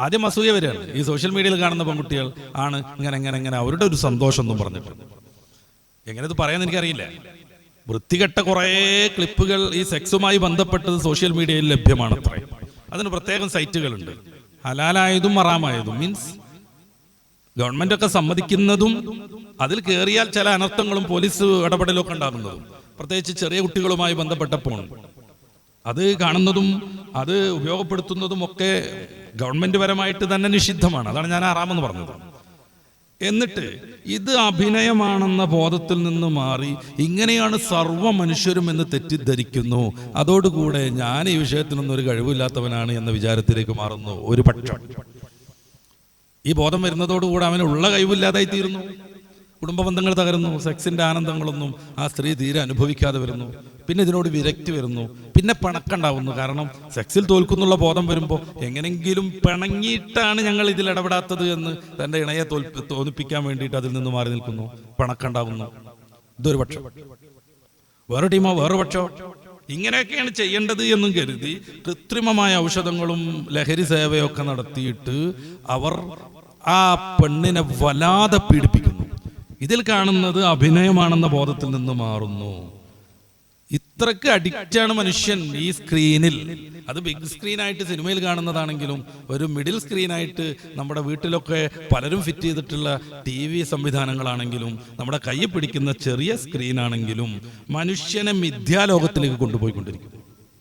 ആദ്യം അസൂയ വരികയാണ്. ഈ സോഷ്യൽ മീഡിയയിൽ കാണുന്ന പെൺകുട്ടികൾ ആണ് ഇങ്ങനെ അവരുടെ ഒരു സന്തോഷം എന്നും പറഞ്ഞിട്ട്. എങ്ങനെ ഇത് പറയാൻ എനിക്കറിയില്ല. വൃത്തികെട്ട കുറേ ക്ലിപ്പുകൾ ഈ സെക്സുമായി ബന്ധപ്പെട്ടത് സോഷ്യൽ മീഡിയയിൽ ലഭ്യമാണ്. അത്രയും അതിന് പ്രത്യേകം സൈറ്റുകളുണ്ട്. ഹലാലായതും ഹറാമായതും, മീൻസ് ഗവൺമെന്റ് ഒക്കെ സമ്മതിക്കുന്നതും അതിൽ കയറിയാൽ ചില അനർത്ഥങ്ങളും പോലീസ് ഇടപെടലൊക്കെ ഉണ്ടാകുന്നതും, പ്രത്യേകിച്ച് ചെറിയ കുട്ടികളുമായി ബന്ധപ്പെട്ടപ്പോൾ അത് കാണുന്നതും അത് ഉപയോഗപ്പെടുത്തുന്നതും ഒക്കെ ഗവൺമെന്റ് പരമായിട്ട് തന്നെ നിഷിദ്ധമാണ്. അതാണ് ഞാൻ ഹറാമെന്ന് പറഞ്ഞത്. എന്നിട്ട് ഇത് അഭിനയമാണെന്ന ബോധത്തിൽ നിന്ന് മാറി ഇങ്ങനെയാണ് സർവ്വ മനുഷ്യരും എന്ന് തെറ്റിദ്ധരിക്കുന്നു. അതോടുകൂടെ ഞാൻ ഈ വിഷയത്തിനൊന്നും ഒരു കഴിവില്ലാത്തവനാണ് എന്ന വിചാരത്തിലേക്ക് മാറുന്നു ഒരു പക്ഷം. ഈ ബോധം വരുന്നതോടുകൂടെ അവനുള്ള കഴിവില്ലാതായി തീരുന്നു. കുടുംബ ബന്ധങ്ങൾ തകരുന്നു. സെക്സിന്റെ ആനന്ദങ്ങളൊന്നും ആ സ്ത്രീ തീരെ അനുഭവിക്കാതെ വരുന്നു. പിന്നെ ഇതിനോട് വിരക്തി വരുന്നു. പിന്നെ പിണക്കുണ്ടാവുന്നു. കാരണം സെക്സിൽ തോൽക്കുന്നുള്ള ബോധം വരുമ്പോൾ എങ്ങനെങ്കിലും പിണങ്ങിയിട്ടാണ് ഞങ്ങൾ ഇതിൽ ഇടപെടാത്തത് എന്ന് തൻ്റെ ഇണയെ തോന്നിപ്പിക്കാൻ വേണ്ടിയിട്ട് അതിൽ നിന്ന് മാറി നിൽക്കുന്നു. പിണക്കുണ്ടാവുന്നു. ഇതൊരു പക്ഷം. വേറെ ടീമോ വേറെ പക്ഷോ ഇങ്ങനെയൊക്കെയാണ് ചെയ്യേണ്ടത് എന്നും കരുതി കൃത്രിമമായ ഔഷധങ്ങളും ലഹരി സേവയൊക്കെ നടത്തിയിട്ട് അവർ ആ പെണ്ണിനെ വല്ലാതെ പീഡിപ്പിക്കുന്നു. ഇതിൽ കാണുന്നത് അഭിനയമാണെന്ന ബോധത്തിൽ നിന്ന് മാറുന്നു. ഇത്രക്ക് അഡിക്റ്റാണ് മനുഷ്യൻ ഈ സ്ക്രീനിൽ. അത് ബിഗ് സ്ക്രീനായിട്ട് സിനിമയിൽ കാണുന്നതാണെങ്കിലും ഒരു മിഡിൽ സ്ക്രീനായിട്ട് നമ്മുടെ വീട്ടിലൊക്കെ പലരും ഫിറ്റ് ചെയ്തിട്ടുള്ള TV സംവിധാനങ്ങളാണെങ്കിലും നമ്മുടെ കയ്യിൽ പിടിക്കുന്ന ചെറിയ സ്ക്രീനാണെങ്കിലും മനുഷ്യനെ മിഥ്യാലോകത്തിലേക്ക് കൊണ്ടുപോയിക്കൊണ്ടിരിക്കും.